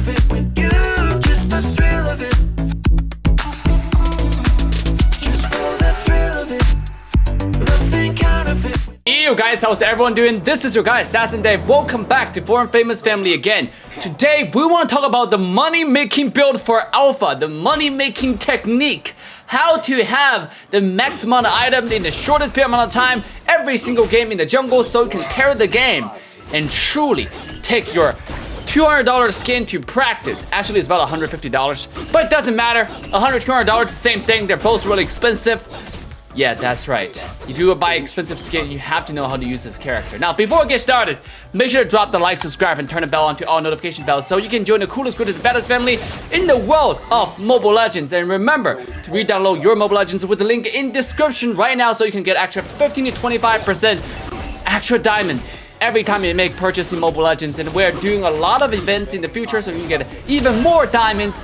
of it with you, just the thrill of it. Just for the thrill of it. Nothing counterfeit. Hey you guys, how's everyone doing? This is your guy Assassin Dave. Welcome back to Foreign Famous Family again. Today we want to talk about the money making build for Alpha, the money making technique. How to have the max amount of items in the shortest period amount of time every single game in the jungle so you can carry the game and truly take your $200 skin to practice. Actually it's about $150, but it doesn't matter. $100, $200, the same thing. They're both really expensive. Yeah, that's right. If you buy expensive skin, you have to know how to use this character. Now, before we get started, make sure to drop the like, subscribe, and turn the bell on to all notification bells so you can join the coolest, greatest, baddest family in the world of Mobile Legends. And remember to re-download your Mobile Legends with the link in description right now so you can get extra 15 to 25% extra diamonds every time you make purchase in Mobile Legends. And we're doing a lot of events in the future so you can get even more diamonds.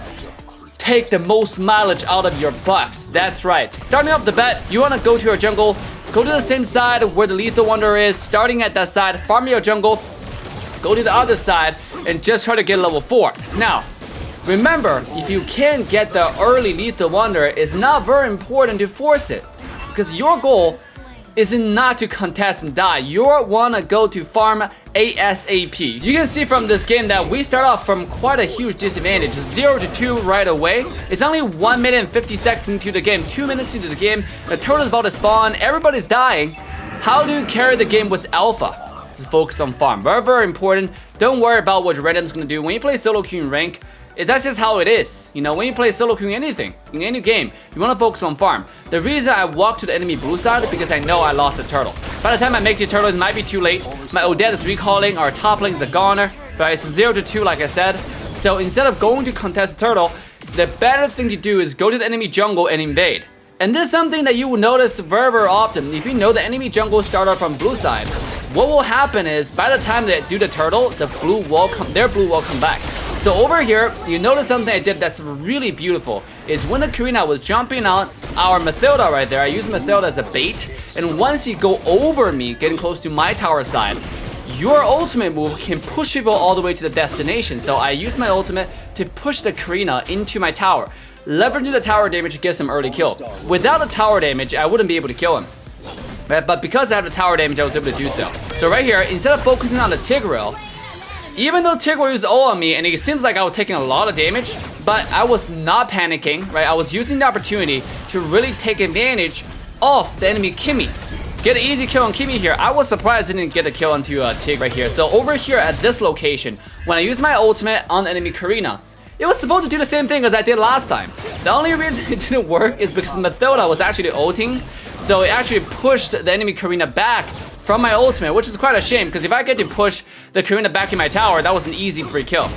Take the most mileage out of your bucks. That's right. Starting off the bat, you want to go to your jungle, go to the same side where the Lethal Wonder is, starting at that side, farm your jungle, go to the other side, and just try to get level 4. Now, remember, if you can't get the early Lethal Wonder, it's not very important to force it, because your goal is not to contest and die. You want to go to farm ASAP. You can see from this game that we start off from quite a huge disadvantage. 0 to 2 right away. It's only 1 minute and 50 seconds into the game, 2 minutes into the game. The turtle is about to spawn, everybody's dying. How do you carry the game with Alpha? Just focus on farm. Very, very important. Don't worry about what your random's gonna do. When you play solo queue in rank, that's just how it is. You know, when you play solo queue in anything, in any game, you want to focus on farm. The reason I walk to the enemy blue side is because I know I lost the turtle. By the time I make the turtle, it might be too late. My Odette is recalling, our top lane is a goner, but it's 0 to 2 like I said. So instead of going to contest the turtle, the better thing to do is go to the enemy jungle and invade. And this is something that you will notice very, very often. If you know the enemy jungle start off from blue side, what will happen is by the time they do the turtle, their blue will come back. So over here, you notice something I did that's really beautiful is when the Cuirass was jumping on our Mathilda right there, I used Mathilda as a bait, and once you go over me, getting close to my tower side, your ultimate move can push people all the way to the destination. So I used my ultimate to push the Cuirass into my tower, leveraging the tower damage to get some early kill. Without the tower damage, I wouldn't be able to kill him. But because I have the tower damage, I was able to do so. So right here, instead of focusing on the Tigreal, even though Tigreal used ult on me, and it seems like I was taking a lot of damage, but I was not panicking, right? I was using the opportunity to really take advantage of the enemy Kimmy. Get an easy kill on Kimmy here. I was surprised I didn't get a kill onto Tig right here. So over here at this location, when I used my ultimate on the enemy Cuirass, it was supposed to do the same thing as I did last time. The only reason it didn't work is because Mathilda was actually ulting, so it actually pushed the enemy Cuirass back from my ultimate, which is quite a shame, because if I get to push the Cuirass back in my tower, that was an easy free kill.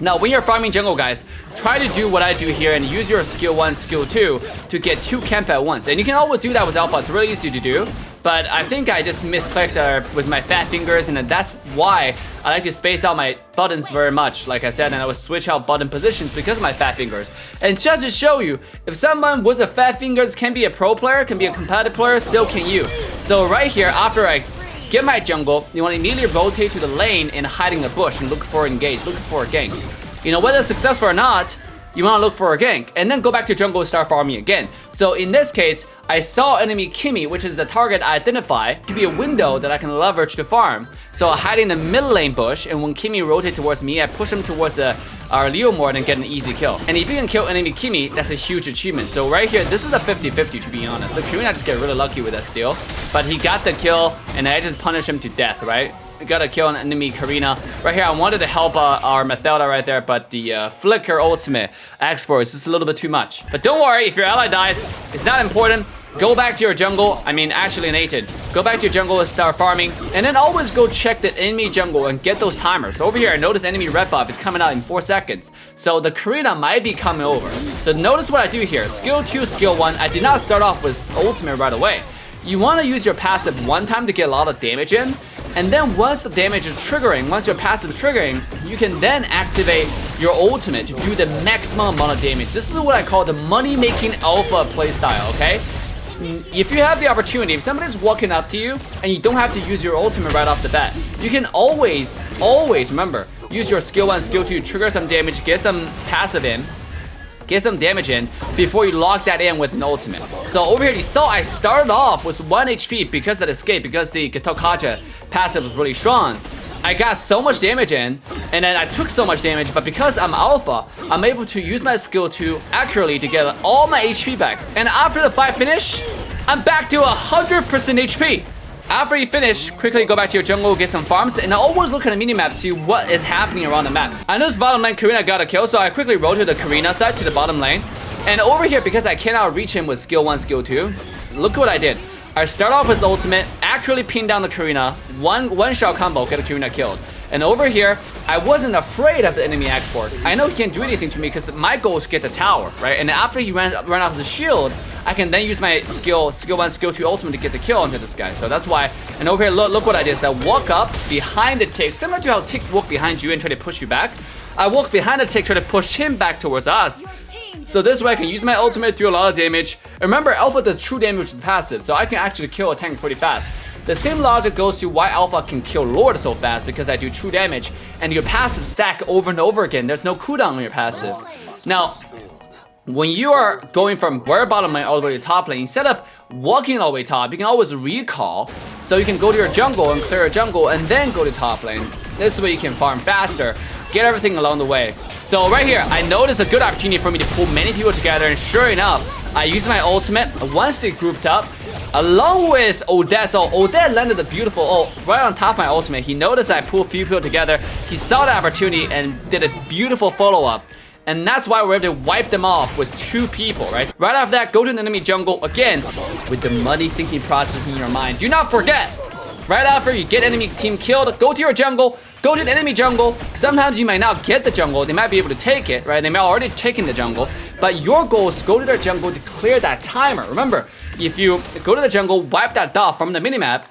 Now, when you're farming jungle, guys, try to do what I do here and use your skill 1, skill 2 to get 2 camp at once. And you can always do that with Alpha. It's really easy to do. But I think I just misclicked with my fat fingers, and that's why I like to space out my buttons very much, like I said, and I would switch out button positions because of my fat fingers. And just to show you, if someone with a fat fingers can be a pro player, can be a competitive player, still can you. So right here, after I get my jungle, you want to immediately rotate to the lane and hide in the bush and look for engage, looking for a gank. You know, whether it's successful or not, you want to look for a gank, and then go back to jungle and start farming again. So in this case, I saw enemy Kimmy, which is the target I identify to be a window that I can leverage to farm. So I hide in the mid lane bush, and when Kimmy rotates towards me, I push him towards our Leomord and get an easy kill. And if you can kill enemy Kimmy, that's a huge achievement. So right here, this is a 50-50 to be honest. The Cuirass just get really lucky with that steal, but he got the kill, and I just punish him to death, right? Got to kill an enemy Cuirass. Right here, I wanted to help our Mathilda right there, but the Flicker ultimate export is just a little bit too much. But don't worry, if your ally dies, it's not important. Go back to your jungle. I mean, actually, Nathan, go back to your jungle and start farming. And then always go check the enemy jungle and get those timers. Over here, I notice enemy red buff is coming out in 4 seconds. So the Cuirass might be coming over. So notice what I do here. Skill 2, skill 1. I did not start off with ultimate right away. You want to use your passive one time to get a lot of damage in. And then once the damage is triggering, once your passive is triggering, you can then activate your ultimate to do the maximum amount of damage. This is what I call the money-making alpha playstyle, okay? If you have the opportunity, if somebody's walking up to you and you don't have to use your ultimate right off the bat, you can always remember, use your skill 1, skill 2, trigger some damage, get some passive in, get some damage in before you lock that in with an ultimate. So over here you saw I started off with 1 HP because of the escape, because the Getokacha passive was really strong. I got so much damage in, and then I took so much damage, but because I'm alpha, I'm able to use my skill 2 accurately to get all my HP back. And after the fight finish, I'm back to 100% HP. After you finish, quickly go back to your jungle, get some farms, and always look at the minimap to see what is happening around the map. I noticed bottom lane Karina got a kill, so I quickly rode to the Karina side, to the bottom lane. And over here, because I cannot reach him with skill 1, skill 2, look what I did. I start off with ultimate, accurately pin down the Karina, one shot combo, get a Karina killed. And over here, I wasn't afraid of the enemy export. I know he can't do anything to me because my goal is to get the tower, right? And after he ran off the shield, I can then use my skill 1, skill 2 ultimate to get the kill onto this guy. So that's why. And over here, look what I did. So I walk up behind the tick, similar to how tick walk behind you and try to push you back. I walk behind the tick, try to push him back towards us. So this way I can use my ultimate, do a lot of damage. Remember, Alpha does true damage with passive, so I can actually kill a tank pretty fast. The same logic goes to why Alpha can kill Lord so fast, because I do true damage, and your passive stack over and over again. There's no cooldown on your passive. Now, when you are going from very bottom lane all the way to top lane, instead of walking all the way top, you can always recall. So you can go to your jungle and clear your jungle, and then go to top lane. This way you can farm faster, get everything along the way. So right here, I noticed a good opportunity for me to pull many people together, and sure enough, I used my ultimate once they grouped up, along with Odette. So Odette landed a beautiful ult right on top of my ultimate. He noticed I pulled a few people together. He saw the opportunity and did a beautiful follow-up. And that's why we're able to wipe them off with 2 people, right? Right after that, go to the enemy jungle again with the muddy thinking process in your mind. Do not forget, right after you get enemy team killed, go to your jungle, go to the enemy jungle. Sometimes you might not get the jungle. They might be able to take it, right? They might already taken the jungle. But your goal is to go to their jungle to clear that timer. Remember, if you go to the jungle, wipe that buff from the minimap,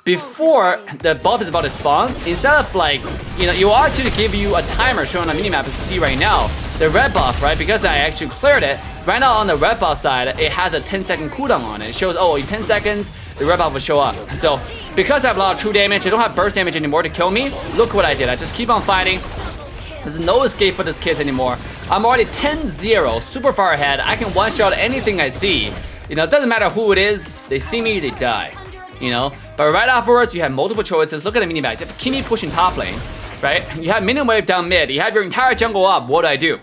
before the buff is about to spawn, instead of like, you want to give you a timer shown on the minimap as you see right now, the red buff, right? Because I actually cleared it, right now on the red buff side, it has a 10-second cooldown on it. It shows, oh, in 10 seconds, the red buff will show up. So, because I have a lot of true damage, I don't have burst damage anymore to kill me. Look what I did. I just keep on fighting. There's no escape for this kid anymore. I'm already 10-0, super far ahead. I can one-shot anything I see. It doesn't matter who it is. They see me, they die. But right afterwards, you have multiple choices. Look at the minimap. You have Kimi pushing top lane, right? You have minion wave down mid. You have your entire jungle up. What do?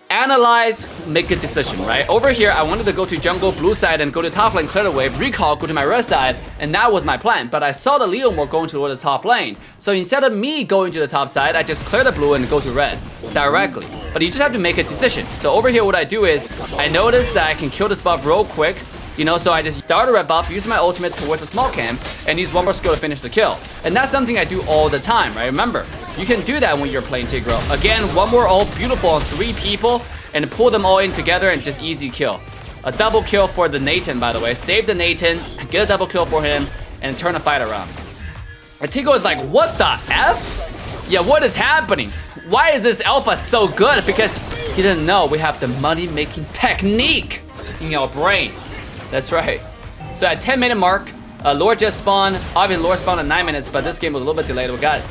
Analyze, make a decision, right? Over here, I wanted to go to jungle blue side and go to top lane, clear the wave, recall, go to my red side, and that was my plan. But I saw the Leomore going towards the top lane. So instead of me going to the top side, I just clear the blue and go to red directly. But you just have to make a decision. So over here, what I do is, I notice that I can kill this buff real quick. So I just start a red buff, use my ultimate towards the small camp, and use one more skill to finish the kill. And that's something I do all the time, right? Remember, you can do that when you're playing Tigro. Again, one more ult, beautiful on 3 people, and pull them all in together and just easy kill. A double kill for the Nathan, by the way. Save the Nathan, get a double kill for him, and turn the fight around. And Tigro is like, what the F? Yeah, what is happening? Why is this alpha so good? Because he didn't know we have the money-making technique in your brain. That's right. So at 10-minute mark, Lord just spawned. Obviously, Lord spawned at 9 minutes, but this game was a little bit delayed. We got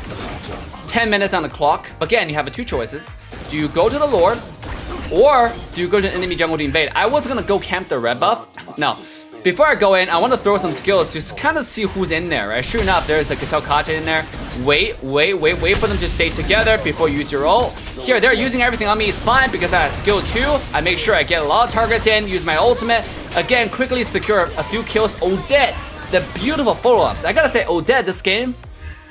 10 minutes on the clock. Again, you have 2 choices. Do you go to the Lord, or do you go to the enemy jungle to invade? I was gonna go camp the red buff. No. Before I go in, I want to throw some skills to kind of see who's in there, right? Sure enough, there's a Getokacha in there. Wait for them to stay together before you use your ult. Here, they're using everything on me. It's fine because I have skill 2. I make sure I get a lot of targets in, use my ultimate. Again, quickly secure a few kills. Odette, the beautiful follow-ups. I gotta say, Odette, this game,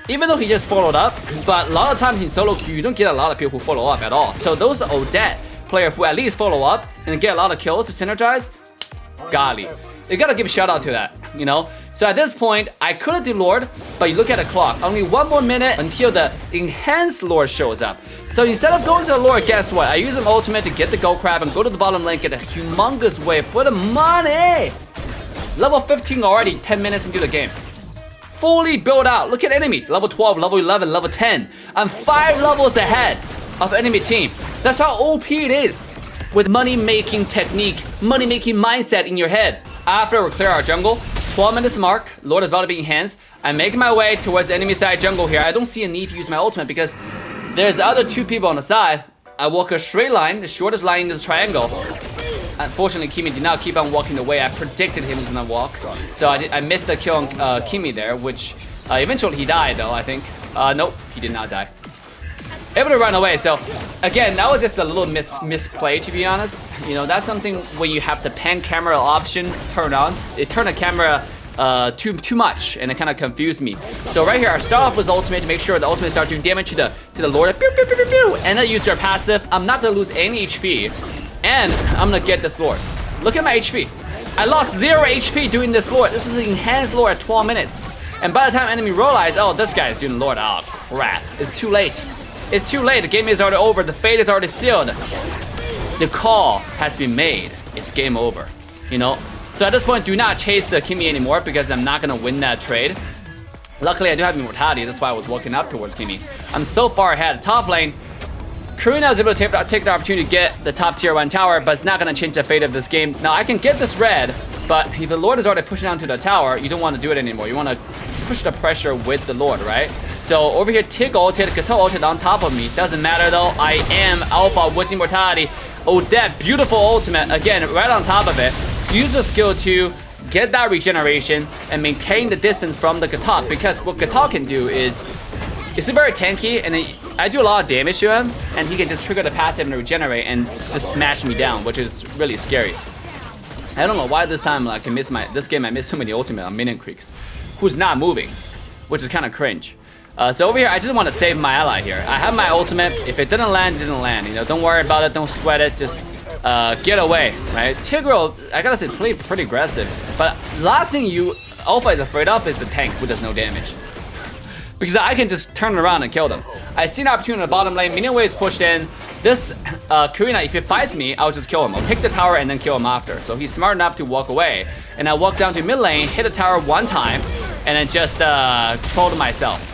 even though he just followed up, but a lot of times in solo queue, you don't get a lot of people who follow up at all. So those Odette players who at least follow up and get a lot of kills to synergize, golly. You gotta give a shout out to that, So at this point, I could do Lord, but you look at the clock. Only 1 more minute until the enhanced Lord shows up. So instead of going to the Lord, guess what? I use an ultimate to get the gold crab and go to the bottom lane, get a humongous wave for the money. Level 15 already, 10 minutes into the game. Fully built out. Look at enemy. Level 12, level 11, level 10. I'm 5 levels ahead of enemy team. That's how OP it is. With money-making technique, money-making mindset in your head. After we clear our jungle, 12 minutes mark, Lord is about to be enhanced. I'm making my way towards the enemy side jungle here. I don't see a need to use my ultimate because there's the other 2 people on the side. I walk a straight line, the shortest line in this triangle. Unfortunately, Kimi did not keep on walking the way I predicted him was gonna walk. So I missed the kill on Kimi there, which eventually he died though, I think. Nope, he did not die. Able to run away, so again, that was just a little misplay to be honest. You know, that's something when you have the pan camera option turned on, it turned the camera too much, and it kind of confused me. So right here, I start off with the ultimate to make sure the ultimate starts doing damage to the Lord. Pew, pew, pew, pew, pew, and then use their passive. I'm not gonna lose any HP, and I'm gonna get this Lord. Look at my HP. I lost 0 HP doing this Lord. This is an enhanced Lord at 12 minutes. And by the time enemy realize, oh, this guy is doing Lord, oh crap, it's too late. It's too late. The game is already over. The fate is already sealed. The call has been made. It's game over. You know. So at this point, do not chase the Kimi anymore because I'm not gonna win that trade. Luckily, I do have immortality. That's why I was walking up towards Kimi. I'm so far ahead. Top lane, Karina is able to take the opportunity to get the top tier 1 tower, but it's not gonna change the fate of this game. Now I can get this red, but if the Lord is already pushing down to the tower, you don't want to do it anymore. You want to push the pressure with the Lord, right? So over here, Tig ulted, Kato ulted on top of me. Doesn't matter though. I am alpha with immortality. Oh, that beautiful ultimate again, right on top of it. So use the skill to get that regeneration and maintain the distance from the Kato, because what Kato can do is it's very tanky, and I do a lot of damage to him, and he can just trigger the passive and regenerate and just smash me down, which is really scary. I don't know why this time like this game I missed so many ultimate on Minion Creeks, who's not moving, which is kind of cringe. So over here, I just want to save my ally here. I have my ultimate. If it didn't land, it didn't land. You know, don't worry about it. Don't sweat it. Just get away, right? Tigreal, I gotta say, pretty aggressive. But last thing Alpha is afraid of is the tank who does no damage. Because I can just turn around and kill them. I see an opportunity in the bottom lane. Minion wave is pushed in. This Karina, if he fights me, I'll just kill him. I'll pick the tower and then kill him after. So he's smart enough to walk away. And I walk down to mid lane, hit the tower 1 time, and then just trolled myself.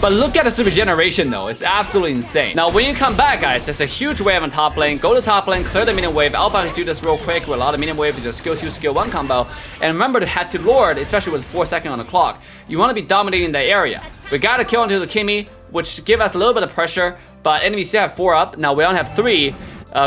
But look at this regeneration though, it's absolutely insane. Now when you come back guys, there's a huge wave on top lane. Go to top lane, clear the minion wave. Alpha can do this real quick with a lot of minion wave with the skill 2, skill 1 combo. And remember to head to Lord, especially with 4 seconds on the clock. You want to be dominating the area. We gotta kill into the Kimi, which give us a little bit of pressure, but enemies still have 4 up. Now we only have 3.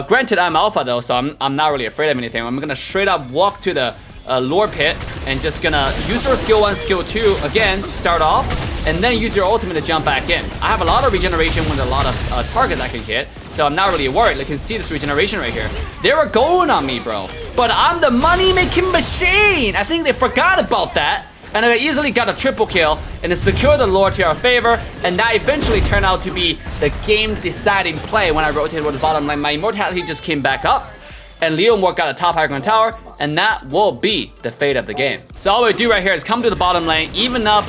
Granted I'm Alpha though, so I'm not really afraid of anything. I'm gonna straight up walk to the Lord pit and just gonna use your skill 1, skill 2 again, start off, and then use your ultimate to jump back in. I have a lot of regeneration with a lot of targets I can hit, so I'm not really worried. You can see this regeneration right here. They were going on me, bro. But I'm the money-making machine! I think they forgot about that, and I easily got a triple kill, and it secured the Lord to our favor, and that eventually turned out to be the game-deciding play when I rotated with the bottom lane. My immortality just came back up, and Leomore got a top high ground tower, and that will be the fate of the game. So all we do right here is come to the bottom lane, even up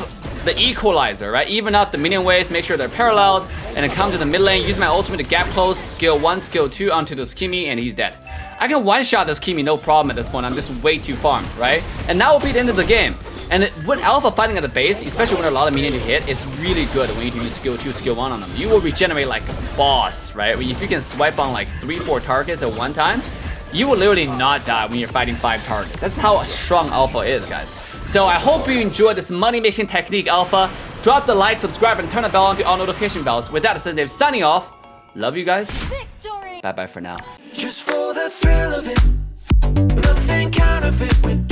the equalizer, right? Even up the minion waves, make sure they're paralleled, and then come to the mid lane, use my ultimate to gap close, skill 1, skill 2 onto this Kimi, and he's dead. I can one-shot this Kimi no problem at this point. I'm just way too farmed, right? And that will be the end of the game. And with Alpha fighting at the base, especially when there are a lot of minions to hit, it's really good when you can use skill 2, skill 1 on them. You will regenerate like a boss, right? If you can swipe on like 3-4 targets at one time, you will literally not die when you're fighting 5 targets. That's how strong Alpha is, guys. So I hope you enjoyed this money-making technique, Alpha. Drop the like, subscribe, and turn the bell on to all notification bells. With that, Dave signing off. Love you guys. Bye-bye for now. Just for the thrill of it, nothing counterfeit with